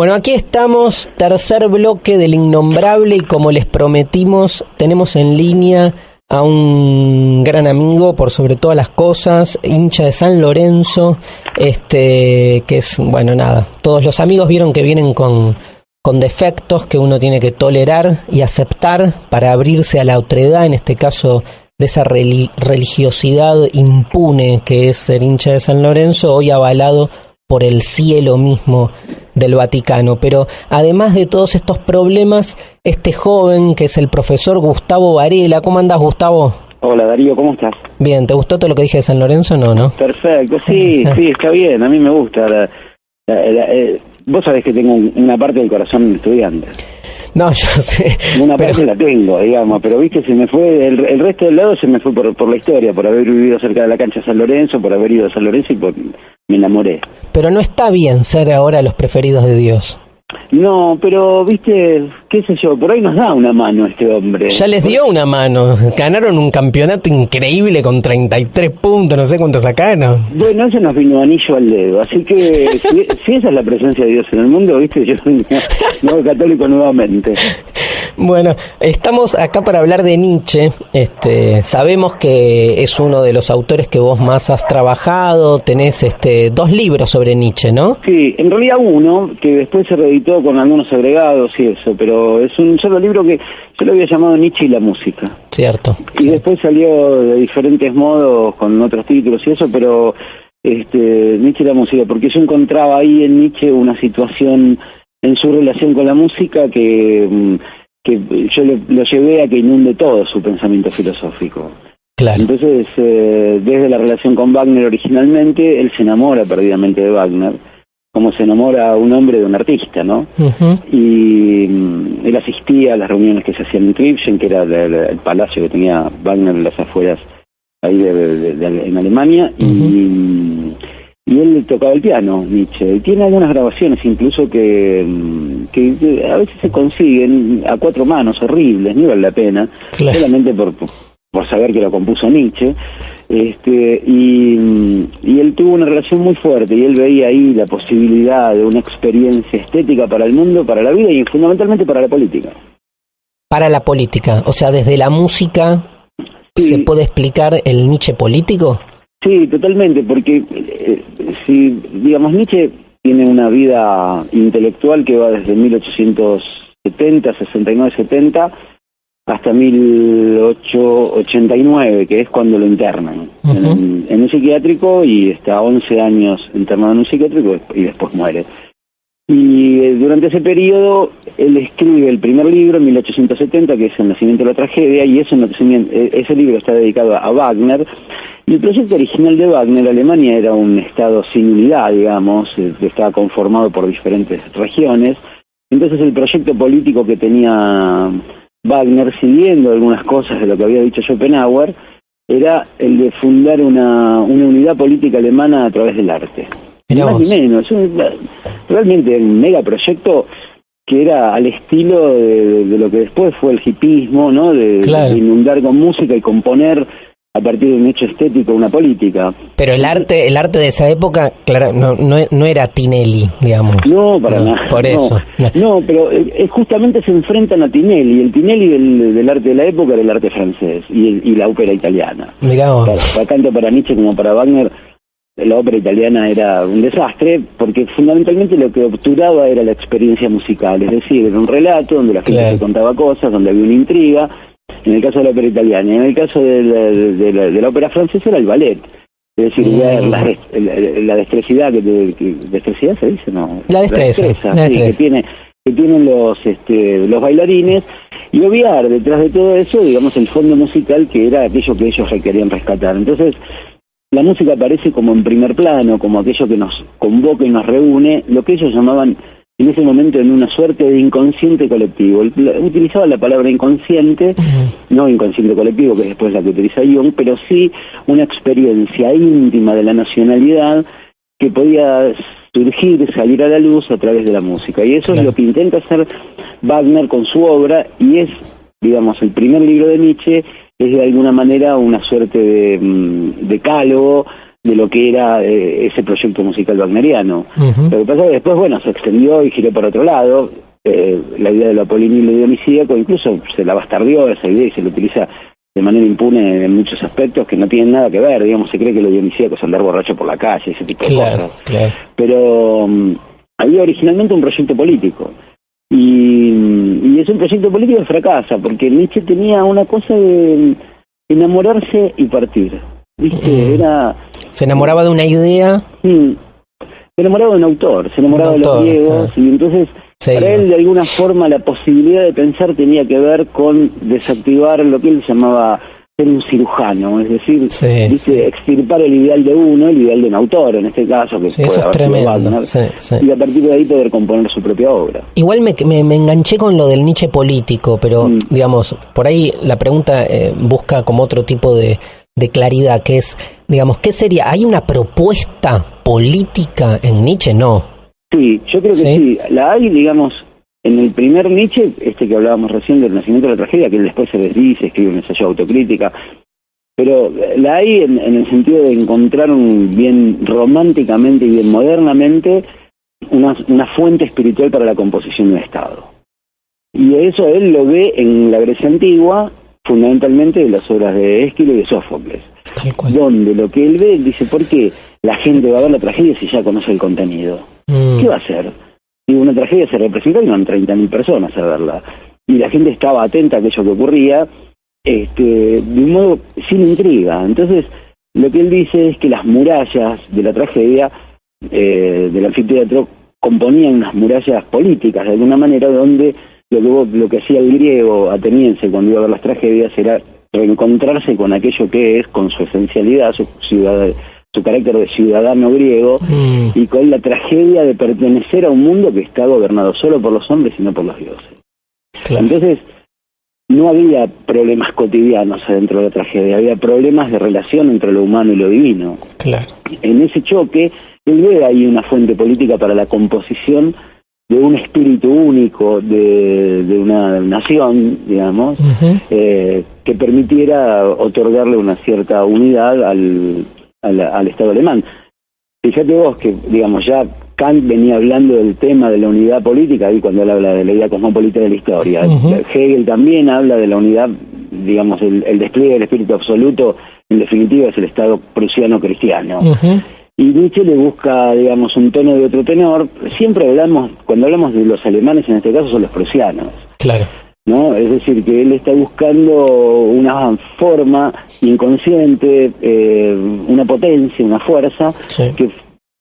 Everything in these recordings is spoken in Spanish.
Bueno, aquí estamos, tercer bloque del Innombrable, y como les prometimos, tenemos en línea a un gran amigo, por sobre todas las cosas, hincha de San Lorenzo, que es, bueno, nada, todos los amigos vieron que vienen con defectos que uno tiene que tolerar y aceptar para abrirse a la otredad, en este caso de esa religiosidad impune que es ser hincha de San Lorenzo, hoy avalado por el cielo mismo del Vaticano. Pero además de todos estos problemas, este joven que es el profesor Gustavo Varela. ¿Cómo andás, Gustavo? Hola, Darío, ¿cómo estás? Bien, ¿te gustó todo lo que dije de San Lorenzo? ¿No? Perfecto, sí, está bien, a mí me gusta. Vos sabés que tengo una parte del corazón estudiante. No, yo sé. Una parte la tengo, digamos, pero viste, se me fue, el resto del lado se me fue por la historia, por haber vivido cerca de la cancha de San Lorenzo, por haber ido a San Lorenzo y me enamoré. Pero no está bien ser ahora los preferidos de Dios. No, pero viste, qué sé yo, por ahí nos da una mano este hombre. Ya les dio una mano, ganaron un campeonato increíble con 33 puntos, no sé cuántos sacaron. Bueno, eso nos vino anillo al dedo, así que si esa es la presencia de Dios en el mundo, viste, yo no soy católico nuevamente. Bueno, estamos acá para hablar de Nietzsche. Sabemos que es uno de los autores que vos más has trabajado. Tenés 2 libros sobre Nietzsche, ¿no? Sí, en realidad uno, que después se reeditó con algunos agregados y eso, pero es un solo libro que yo lo había llamado Nietzsche y la música. Cierto. Y después salió de diferentes modos con otros títulos y eso, pero Nietzsche y la música, porque yo encontraba ahí en Nietzsche una situación en su relación con la música que yo lo llevé a que inunde todo su pensamiento filosófico. Claro. Entonces, desde la relación con Wagner originalmente, él se enamora perdidamente de Wagner, como se enamora un hombre de un artista, ¿no? Uh-huh. Y él asistía a las reuniones que se hacían en Tribschen, que era el palacio que tenía Wagner en las afueras ahí en Alemania, uh-huh. Y él tocaba el piano, Nietzsche. Tiene algunas grabaciones incluso que a veces se consiguen a 4 manos, horribles, ni vale la pena, claro. Solamente por saber que lo compuso Nietzsche. Y él tuvo una relación muy fuerte y él veía ahí la posibilidad de una experiencia estética para el mundo, para la vida y fundamentalmente para la política. Para la política, o sea, desde la música, sí. ¿Se puede explicar el Nietzsche político? Sí, totalmente, porque si, digamos, Nietzsche tiene una vida intelectual que va desde 1870, 69, 70, hasta 1889, que es cuando lo internan uh-huh. en un psiquiátrico, y está 11 años internado en un psiquiátrico y después muere. Y durante ese periodo él escribe el primer libro en 1870, que es El nacimiento de la tragedia, y ese libro está dedicado a Wagner. Y el proyecto original de Wagner, Alemania era un estado sin unidad, digamos, estaba conformado por diferentes regiones. Entonces el proyecto político que tenía Wagner, siguiendo algunas cosas de lo que había dicho Schopenhauer, era el de fundar una unidad política alemana a través del arte. Ni más ni menos, realmente un megaproyecto que era al estilo de lo que después fue el hipismo, ¿no? Claro. De inundar con música y componer a partir de un hecho estético una política. Pero el arte de esa época, claro, no era Tinelli, digamos. No, para nada. Por eso. No, pero justamente se enfrentan a Tinelli. El Tinelli del arte de la época era el arte francés y la ópera italiana. Mirá vos. Tanto para Nietzsche como para Wagner, la ópera italiana era un desastre, porque fundamentalmente lo que obturaba era la experiencia musical, es decir, era un relato donde la gente se contaba cosas, donde había una intriga, en el caso de la ópera italiana. En el caso de la ópera francesa era el ballet, es decir, ver la destreza, ¿destreza se dice? No, la destreza. Sí, que tienen los bailarines, y obviar detrás de todo eso, digamos, el fondo musical, que era aquello que ellos querían rescatar. Entonces la música aparece como en primer plano, como aquello que nos convoca y nos reúne, lo que ellos llamaban en ese momento en una suerte de inconsciente colectivo. Utilizaba la palabra inconsciente, no inconsciente colectivo, que es después la que utiliza Jung, pero sí una experiencia íntima de la nacionalidad que podía surgir, salir a la luz a través de la música. Y eso es lo que intenta hacer Wagner con su obra, y es, digamos, el primer libro de Nietzsche, es de alguna manera una suerte de decálogo de lo que era ese proyecto musical wagneriano. Uh-huh. Lo que pasa es que después, bueno, se extendió y giró por otro lado. La idea de lo apolíneo y lo dionisíaco, incluso se la bastardió esa idea y se la utiliza de manera impune en muchos aspectos que no tienen nada que ver. Digamos, se cree que lo dionisíaco es andar borracho por la calle, ese tipo de cosas. Claro. Pero había originalmente un proyecto político. Y es un proyecto político que fracasa, porque Nietzsche tenía una cosa de enamorarse y partir. ¿Viste? Se enamoraba de una idea. Se enamoraba de un autor, se enamoraba de los griegos, y entonces para él de alguna forma la posibilidad de pensar tenía que ver con desactivar lo que él llamaba ser un cirujano, es decir, extirpar el ideal de uno, el ideal de un autor en este caso, que puede eso es tremendo. Y a partir de ahí poder componer su propia obra. Igual me enganché con lo del Nietzsche político, pero digamos, por ahí la pregunta busca como otro tipo de claridad, que es, digamos, ¿qué sería? ¿Hay una propuesta política en Nietzsche? No. Sí, yo creo que sí. La hay, digamos, en el primer Nietzsche, que hablábamos recién del nacimiento de la tragedia, que él después se desdice, escribe un ensayo de autocrítica, pero la hay en el sentido de encontrar bien románticamente y bien modernamente una fuente espiritual para la composición de un Estado. Y eso él lo ve en la Grecia antigua, fundamentalmente de las obras de Ésquilo y de Sófocles, donde lo que él ve, dice, ¿por qué la gente va a ver la tragedia si ya conoce el contenido? ¿Qué va a hacer? Si una tragedia se representó y no 30.000 personas a verla, y la gente estaba atenta a aquello que ocurría, de un modo sin intriga. Entonces, lo que él dice es que las murallas de la tragedia del anfiteatro componían unas murallas políticas, de alguna manera, donde lo que hacía el griego ateniense cuando iba a ver las tragedias era reencontrarse con aquello que es, con su esencialidad, su carácter de ciudadano griego, y con la tragedia de pertenecer a un mundo que está gobernado solo por los hombres y no por los dioses. Claro. Entonces, no había problemas cotidianos adentro de la tragedia, había problemas de relación entre lo humano y lo divino. Claro. En ese choque, él ve ahí una fuente política para la composición de un espíritu único de una nación, digamos, que permitiera otorgarle una cierta unidad al Estado alemán. Fíjate vos que, digamos, ya Kant venía hablando del tema de la unidad política, ahí cuando él habla de la idea cosmopolita de la historia. Hegel también habla de la unidad, digamos, el despliegue del espíritu absoluto, en definitiva, es el Estado prusiano cristiano. Y Nietzsche le busca, digamos, un tono de otro tenor. Siempre cuando hablamos de los alemanes, en este caso son los prusianos. Claro. ¿No? Es decir, que él está buscando una forma inconsciente, una potencia, una fuerza, que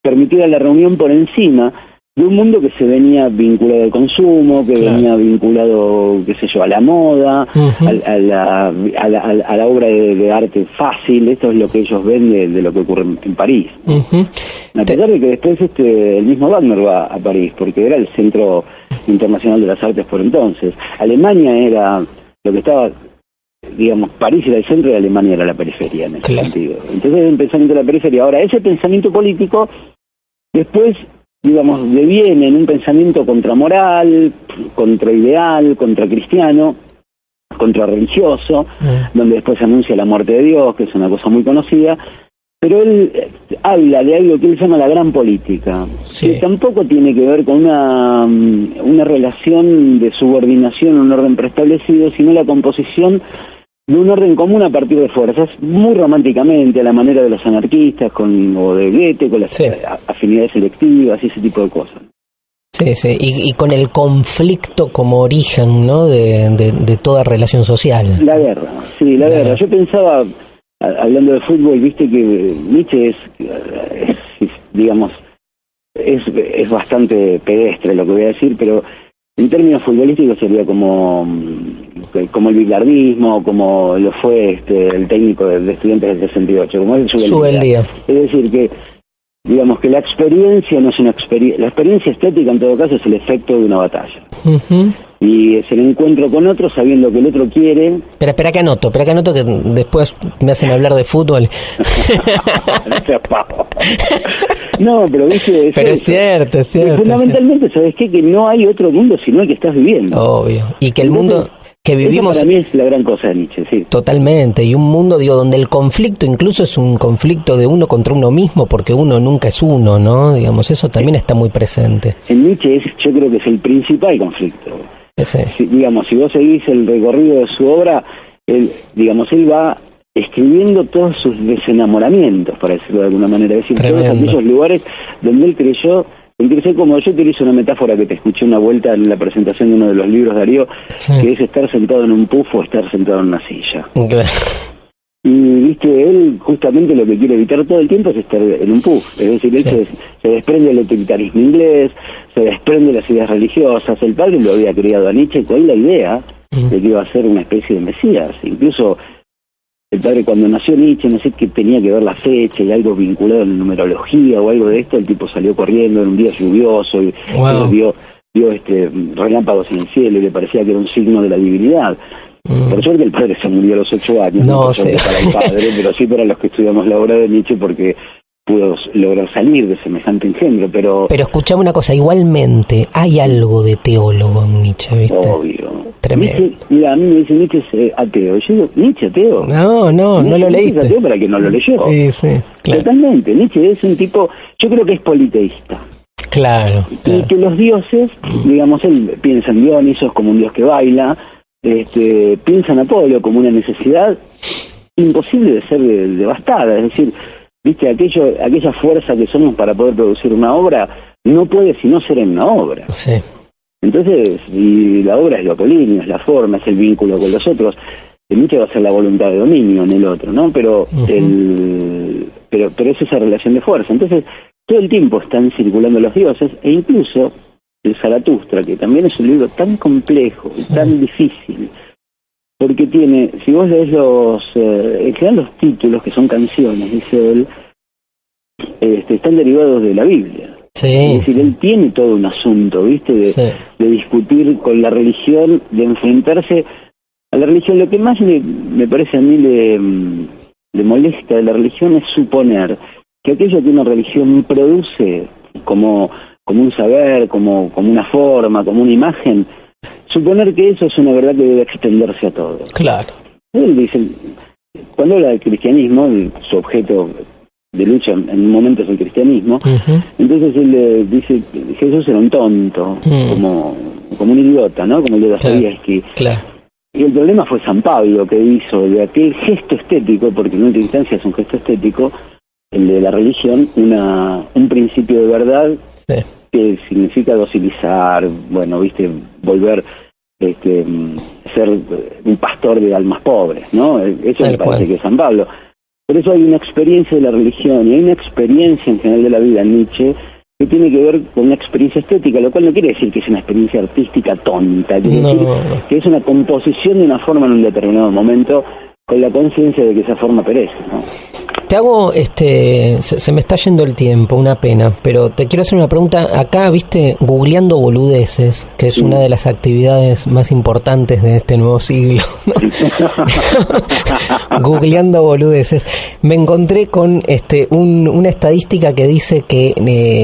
permitiera la reunión por encima de un mundo que se venía vinculado al consumo, que venía vinculado, qué sé yo, a la moda, a la obra de arte fácil. Esto es lo que ellos ven de lo que ocurre en París. A pesar de que después el mismo Wagner va a París, porque era el centro internacional de las artes por entonces. Alemania era lo que estaba, digamos, París era el centro y Alemania era la periferia en ese sentido. Entonces el pensamiento de la periferia. Ahora, ese pensamiento político después, digamos, deviene en un pensamiento contramoral, contraideal, contracristiano, contrarreligioso, donde después anuncia la muerte de Dios, que es una cosa muy conocida, pero él habla de algo que él llama la gran política, que tampoco tiene que ver con una relación de subordinación a un orden preestablecido, sino la composición de un orden común a partir de fuerzas, muy románticamente, a la manera de los anarquistas, o de Goethe, con las afinidades selectivas y ese tipo de cosas. Y con el conflicto como origen, ¿no?, de toda relación social. La guerra. Yo pensaba, hablando de fútbol, viste que Nietzsche es bastante pedestre lo que voy a decir, pero en términos futbolísticos sería como el bilardismo, como lo fue el técnico de Estudiantes del 68, como es el Subeldía. Es decir, que digamos que la experiencia no es una experiencia, la experiencia estética en todo caso es el efecto de una batalla. Y es el encuentro con otro sabiendo que el otro quiere. Espera que anoto que después me hacen hablar de fútbol. No, pero viste, pero es cierto. Fundamentalmente, ¿sabes qué? Que no hay otro mundo sino el que estás viviendo. Obvio. Y que el mundo que vivimos... Eso para mí es la gran cosa de Nietzsche, sí. Totalmente, y un mundo, digo, donde el conflicto incluso es un conflicto de uno contra uno mismo, porque uno nunca es uno, ¿no? Digamos, eso también está muy presente. En Nietzsche yo creo que es el principal conflicto. Digamos, si vos seguís el recorrido de su obra, él va escribiendo todos sus desenamoramientos, para decirlo de alguna manera, es decir, todos aquellos lugares donde él creyó, como yo utilizo una metáfora que te escuché una vuelta en la presentación de uno de los libros de Darío, que es estar sentado en un puff o estar sentado en una silla. Y viste, él justamente lo que quiere evitar todo el tiempo es estar en un puff, es decir, él se desprende del utilitarismo inglés, se desprende de las ideas religiosas. El padre lo había criado a Nietzsche con la idea de que iba a ser una especie de mesías. Incluso el padre, cuando nació Nietzsche, no sé qué tenía que ver la fecha y algo vinculado a la numerología o algo de esto, el tipo salió corriendo en un día lluvioso y vio relámpagos en el cielo y le parecía que era un signo de la divinidad. Por suerte el padre se murió a los 8 años, no sé para el padre, pero sí para los que estudiamos la obra de Nietzsche, porque pudo lograr salir de semejante engendro, pero escuchame una cosa, igualmente hay algo de teólogo en Nietzsche, ¿viste? Obvio. Tremendo. Nietzsche, mira, a mí me dicen Nietzsche es ateo. Yo digo, ¿Nietzsche ateo? No lo leíste. Es ateo para que no lo leyó. Sí, claro. Totalmente. Nietzsche es un tipo, yo creo que es politeísta. Claro. Y que los dioses, digamos, él piensa en Dionisos como un dios que baila, piensa en Apolo como una necesidad imposible de ser devastada, es decir, viste, aquella fuerza que somos para poder producir una obra no puede sino ser en una obra. Sí. Entonces, y la obra es lo apolíneo, es la forma, es el vínculo con los otros. Nietzsche va a ser la voluntad de dominio en el otro, ¿no? Pero pero es esa relación de fuerza. Entonces, todo el tiempo están circulando los dioses, e incluso el Zaratustra, que también es un libro tan complejo y tan difícil, porque tiene, si vos lees en general los títulos, que son canciones, dice él, están derivados de la Biblia. Es decir, él tiene todo un asunto, ¿viste? De discutir con la religión, de enfrentarse a la religión. Lo que más me parece a mí le molesta de la religión es suponer que aquello que una religión produce como un saber, como una forma, como una imagen, suponer que eso es una verdad que debe extenderse a todo. Claro. Él dice, cuando habla del cristianismo, su objeto de lucha en un momento es el cristianismo, entonces él dice, Jesús era un tonto, como un idiota, ¿no? Como el de Dostoyevsky. Claro. Y el problema fue San Pablo, que hizo de aquel gesto estético, porque en última instancia es un gesto estético, el de la religión, un principio de verdad que significa docilizar, bueno, viste, volver ser un pastor de almas pobres, ¿no? Eso me parece que es San Pablo. Por eso hay una experiencia de la religión y hay una experiencia en general de la vida en Nietzsche que tiene que ver con una experiencia estética, lo cual no quiere decir que es una experiencia artística tonta, quiere decir que es una composición de una forma en un determinado momento con la conciencia de que esa forma perece, ¿no? Te hago, se me está yendo el tiempo, una pena, pero te quiero hacer una pregunta. Acá, viste, googleando boludeces, que es una de las actividades más importantes de este nuevo siglo, ¿no? Googleando boludeces, me encontré con una estadística que dice que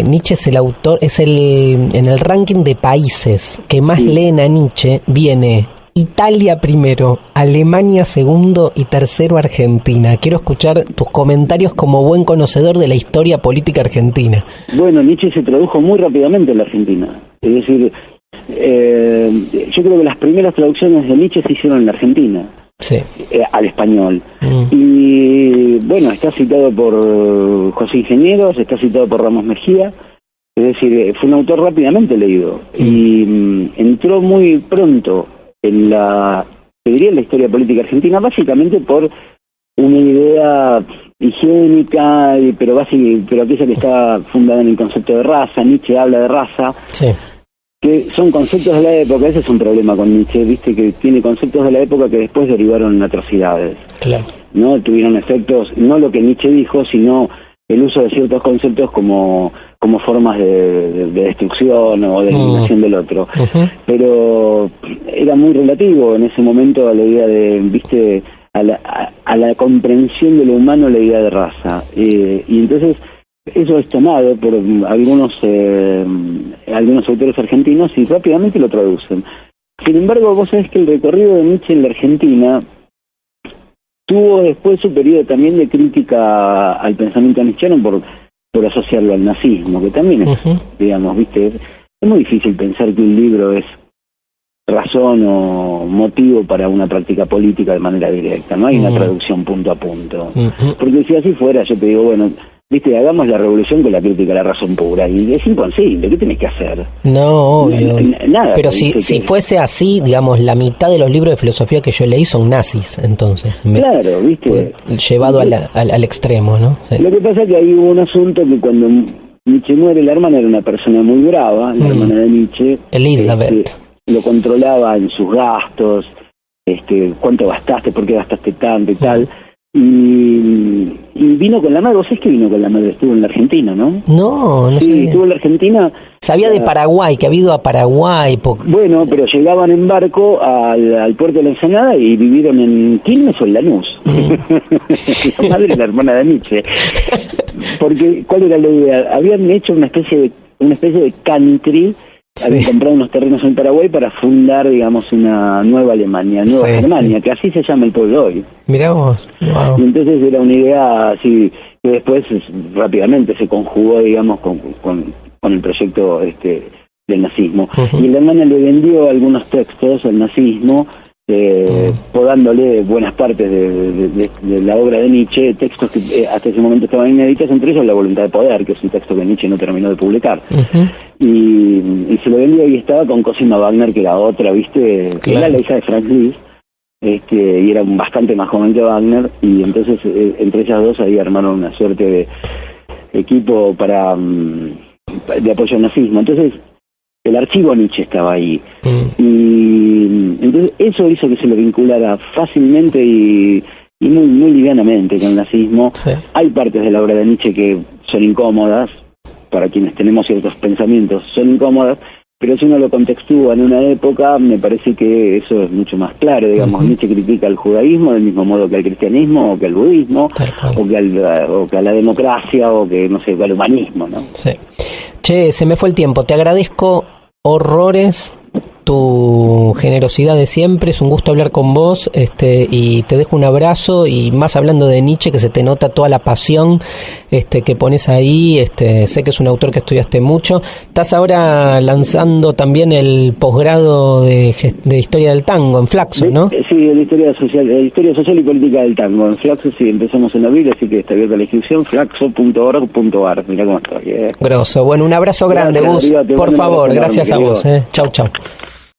Nietzsche es el autor, en el ranking de países que más leen a Nietzsche, viene Italia primero, Alemania segundo y tercero Argentina. Quiero escuchar tus comentarios como buen conocedor de la historia política argentina. Bueno, Nietzsche se tradujo muy rápidamente en la Argentina. Es decir, yo creo que las primeras traducciones de Nietzsche se hicieron en la Argentina, al español. Y bueno, está citado por José Ingenieros, está citado por Ramos Mejía. Es decir, fue un autor rápidamente leído. Y entró muy pronto en la historia política argentina, básicamente por una idea higiénica, pero aquella que está fundada en el concepto de raza. Nietzsche habla de raza, que son conceptos de la época. Ese es un problema con Nietzsche, viste, que tiene conceptos de la época que después derivaron en atrocidades. Claro. ¿No? Tuvieron efectos, no lo que Nietzsche dijo, sino el uso de ciertos conceptos como formas de destrucción o de eliminación del otro. Pero era muy relativo en ese momento a la idea de, viste, a la comprensión de lo humano, la idea de raza. Y entonces eso es tomado por algunos autores argentinos y rápidamente lo traducen. Sin embargo, vos sabés que el recorrido de Nietzsche en la Argentina tuvo después su periodo también de crítica al pensamiento nietzscheano por asociarlo al nazismo, que también es, digamos, viste, es muy difícil pensar que un libro es razón o motivo para una práctica política de manera directa, no hay una traducción punto a punto, porque si así fuera, yo te digo, bueno, viste, hagamos la revolución con la crítica a la razón pura, y es imposible, ¿qué tenés que hacer? No, obvio. Nada. Pero si fuese así, digamos, la mitad de los libros de filosofía que yo leí son nazis, entonces. Claro, viste. Llevado al extremo, ¿no? Sí. Lo que pasa es que hay un asunto que cuando Nietzsche muere, la hermana era una persona muy brava, la hermana de Nietzsche. Elizabeth. Lo controlaba en sus gastos, cuánto gastaste, por qué gastaste tanto y tal. Y vino con la madre. ¿Vos sabés que vino con la madre? Estuvo en la Argentina, ¿no? No sí, sabía. Estuvo en la Argentina. Sabía de Paraguay, que ha ido a Paraguay. Bueno, pero llegaban en barco al puerto de la Ensenada y vivieron en Quilmes o en Lanús. La madre y la hermana de Nietzsche. Porque, ¿cuál era la idea? Habían hecho una especie de country. Habían comprado unos terrenos en Paraguay para fundar, digamos, una nueva Alemania, Nueva Germania, que así se llama el pueblo hoy. Mirá vos, wow. Y entonces era una idea así, que después rápidamente se conjugó, digamos, con el proyecto del nazismo. Y la hermana le vendió algunos textos al nazismo, podándole buenas partes de la obra de Nietzsche, textos que hasta ese momento estaban inéditos, entre ellos La voluntad de poder, que es un texto que Nietzsche no terminó de publicar. Y se lo vendió y estaba con Cosima Wagner, que era otra, ¿viste? Claro. Que era la hija de Franz Liszt, y era bastante más joven que Wagner, y entonces entre ellas dos ahí armaron una suerte de equipo de apoyo al nazismo. Entonces el archivo Nietzsche estaba ahí. Y entonces eso hizo que se lo vinculara fácilmente y muy, muy livianamente con el nazismo. Sí. Hay partes de la obra de Nietzsche que son incómodas, para quienes tenemos ciertos pensamientos son incómodas, pero si uno lo contextúa en una época, me parece que eso es mucho más claro, digamos. Nietzsche critica al judaísmo del mismo modo que al cristianismo, o que al budismo, o que a la democracia, o que, no sé, al humanismo, ¿no? Sí. Che, se me fue el tiempo, te agradezco horrores tu generosidad de siempre, es un gusto hablar con vos, y te dejo un abrazo, y más hablando de Nietzsche, que se te nota toda la pasión que pones ahí, sé que es un autor que estudiaste mucho. Estás ahora lanzando también el posgrado de Historia del Tango en Flaxo, ¿no? Sí, de Historia Social y Política del Tango. En Flaxo sí, empezamos en abril, así que está abierta la inscripción, flaxo.org.ar. Mirá cómo estoy. Grosso. Bueno, un abrazo grande, Gus. Por favor, gracias a vos. Chau, chau.